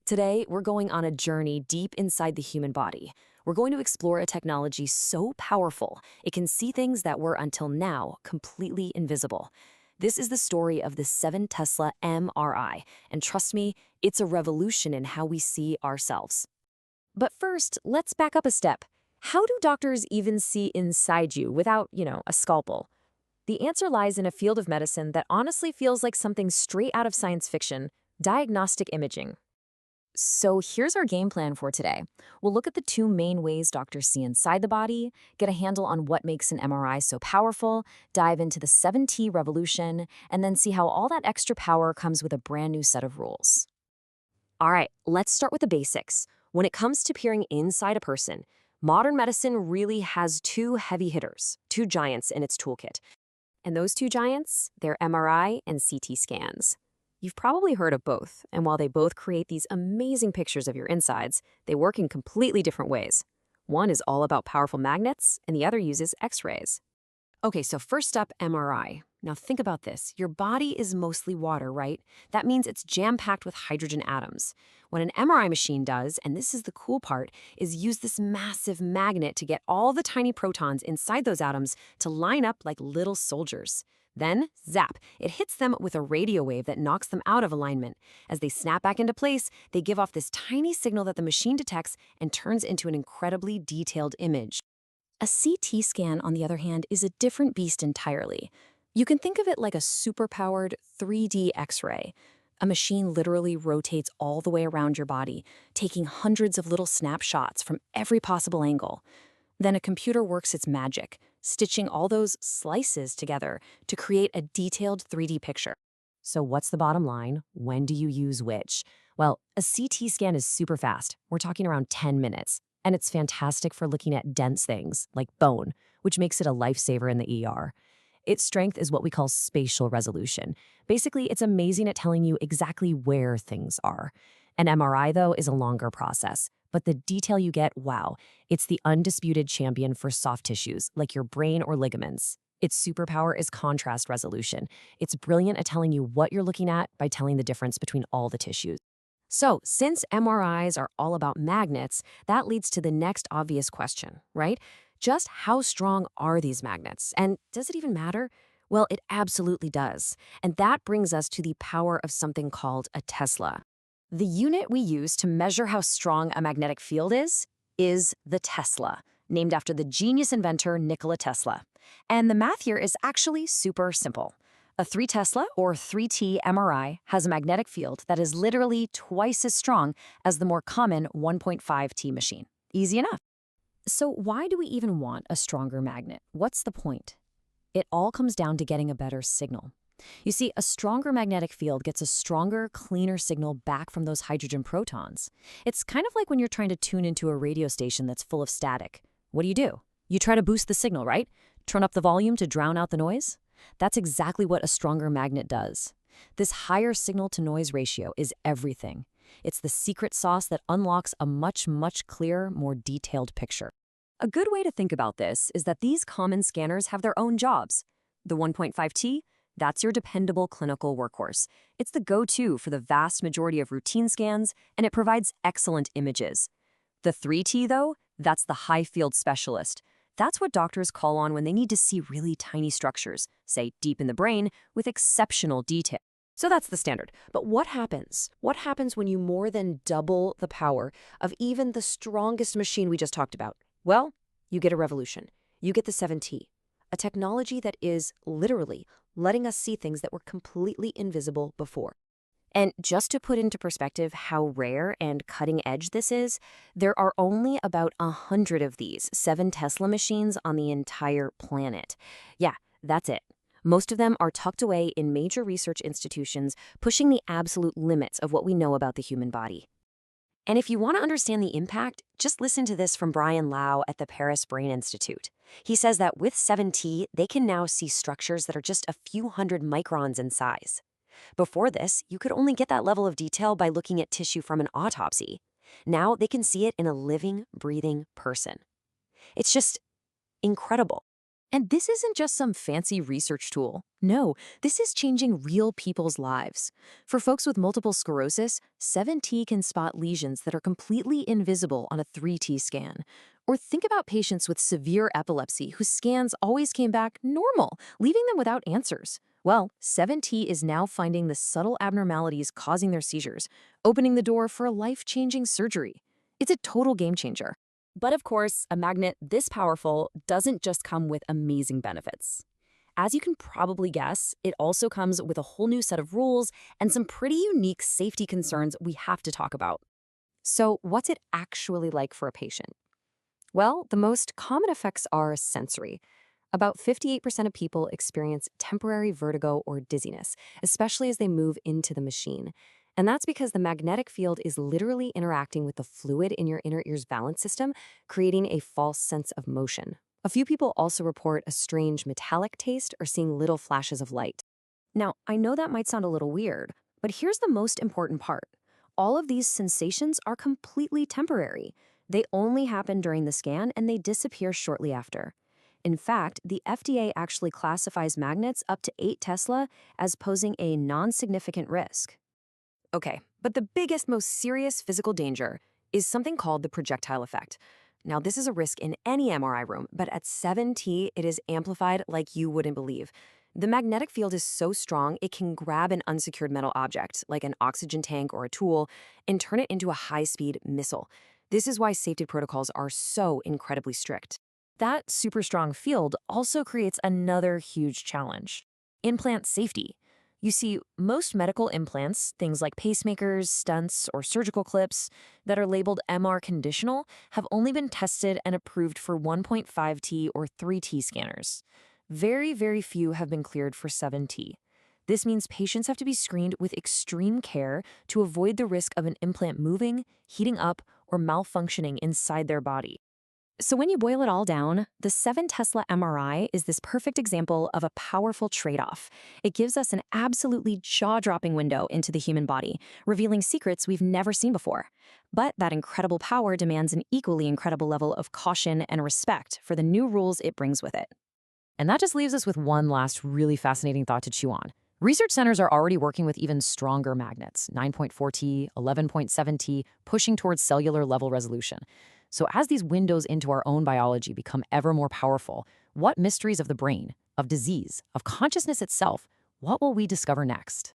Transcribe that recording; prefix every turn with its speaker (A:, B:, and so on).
A: Today, we're going on a journey deep inside the human body. We're going to explore a technology so powerful, it can see things that were until now completely invisible. This is the story of the 7 Tesla MRI, and trust me, it's a revolution in how we see ourselves. But first, let's back up a step. How do doctors even see inside you without, a scalpel? The answer lies in a field of medicine that honestly feels like something straight out of science fiction: diagnostic imaging. So here's our game plan for today. We'll look at the two main ways doctors see inside the body, get a handle on what makes an MRI so powerful, dive into the 7T revolution, and then see how all that extra power comes with a brand new set of rules. All right, let's start with the basics. When it comes to peering inside a person, modern medicine really has two heavy hitters, two giants in its toolkit. And those two giants, they're MRI and CT scans. You've probably heard of both, and while they both create these amazing pictures of your insides, they work in completely different ways. One is all about powerful magnets, and the other uses X-rays. Okay, so first up, MRI. Now think about this. Your body is mostly water, right? That means it's jam-packed with hydrogen atoms. What an MRI machine does, and this is the cool part, is use this massive magnet to get all the tiny protons inside those atoms to line up like little soldiers. Then, zap, it hits them with a radio wave that knocks them out of alignment. As they snap back into place, they give off this tiny signal that the machine detects and turns into an incredibly detailed image. A CT scan, on the other hand, is a different beast entirely. You can think of it like a superpowered 3D X-ray. A machine literally rotates all the way around your body, taking hundreds of little snapshots from every possible angle. Then a computer works its magic, stitching all those slices together to create a detailed 3D picture. So what's the bottom line? When do you use which? Well, a CT scan is super fast. We're talking around 10 minutes. And it's fantastic for looking at dense things, like bone, which makes it a lifesaver in the ER. Its strength is what we call spatial resolution. Basically, it's amazing at telling you exactly where things are. An MRI, though, is a longer process. But the detail you get, wow, it's the undisputed champion for soft tissues, like your brain or ligaments. Its superpower is contrast resolution. It's brilliant at telling you what you're looking at by telling the difference between all the tissues. So, since MRIs are all about magnets, that leads to the next obvious question, right? Just how strong are these magnets? And does it even matter? Well, it absolutely does. And that brings us to the power of something called a Tesla. The unit we use to measure how strong a magnetic field is the Tesla, named after the genius inventor Nikola Tesla. And the math here is actually super simple. A 3 Tesla, or 3T MRI, has a magnetic field that is literally twice as strong as the more common 1.5T machine. Easy enough. So why do we even want a stronger magnet? What's the point? It all comes down to getting a better signal. You see, a stronger magnetic field gets a stronger, cleaner signal back from those hydrogen protons. It's kind of like when you're trying to tune into a radio station that's full of static. What do? You try to boost the signal, right? Turn up the volume to drown out the noise? That's exactly what a stronger magnet does. This higher signal-to-noise ratio is everything. It's the secret sauce that unlocks a much, much clearer, more detailed picture. A good way to think about this is that these common scanners have their own jobs. The 1.5T, that's your dependable clinical workhorse. It's the go-to for the vast majority of routine scans, and it provides excellent images. The 3T, though, that's the high-field specialist. That's what doctors call on when they need to see really tiny structures, say deep in the brain, with exceptional detail. So that's the standard. But what happens? What happens when you more than double the power of even the strongest machine we just talked about? Well, you get a revolution. You get the 7T, a technology that is literally letting us see things that were completely invisible before. And just to put into perspective how rare and cutting edge this is, there are only about 100 of these 7 Tesla machines on the entire planet. Yeah, that's it. Most of them are tucked away in major research institutions, pushing the absolute limits of what we know about the human body. And if you want to understand the impact, just listen to this from Brian Lau at the Paris Brain Institute. He says that with 7T, they can now see structures that are just a few hundred microns in size. Before this, you could only get that level of detail by looking at tissue from an autopsy. Now they can see it in a living, breathing person. It's just incredible. And this isn't just some fancy research tool. No, this is changing real people's lives. For folks with multiple sclerosis, 7T can spot lesions that are completely invisible on a 3T scan. Or think about patients with severe epilepsy whose scans always came back normal, leaving them without answers. Well, 7T is now finding the subtle abnormalities causing their seizures, opening the door for a life-changing surgery. It's a total game changer. But of course, a magnet this powerful doesn't just come with amazing benefits. As you can probably guess, it also comes with a whole new set of rules and some pretty unique safety concerns we have to talk about. So, what's it actually like for a patient? Well, the most common effects are sensory. About 58% of people experience temporary vertigo or dizziness, especially as they move into the machine. And that's because the magnetic field is literally interacting with the fluid in your inner ear's balance system, creating a false sense of motion. A few people also report a strange metallic taste or seeing little flashes of light. Now, I know that might sound a little weird, but here's the most important part. All of these sensations are completely temporary. They only happen during the scan and they disappear shortly after. In fact, the FDA actually classifies magnets up to 8 Tesla as posing a non-significant risk. Okay, but the biggest, most serious physical danger is something called the projectile effect. Now, this is a risk in any MRI room, but at 7T, it is amplified like you wouldn't believe. The magnetic field is so strong, it can grab an unsecured metal object, like an oxygen tank or a tool, and turn it into a high-speed missile. This is why safety protocols are so incredibly strict. That super strong field also creates another huge challenge: implant safety. You see, most medical implants, things like pacemakers, stents, or surgical clips that are labeled MR conditional, have only been tested and approved for 1.5T or 3T scanners. Very, very few have been cleared for 7T. This means patients have to be screened with extreme care to avoid the risk of an implant moving, heating up, or malfunctioning inside their body. So when you boil it all down, the 7 Tesla MRI is this perfect example of a powerful trade-off. It gives us an absolutely jaw-dropping window into the human body, revealing secrets we've never seen before. But that incredible power demands an equally incredible level of caution and respect for the new rules it brings with it. And that just leaves us with one last really fascinating thought to chew on. Research centers are already working with even stronger magnets, 9.4T, 11.7T, pushing towards cellular level resolution. So as these windows into our own biology become ever more powerful, what mysteries of the brain, of disease, of consciousness itself, what will we discover next?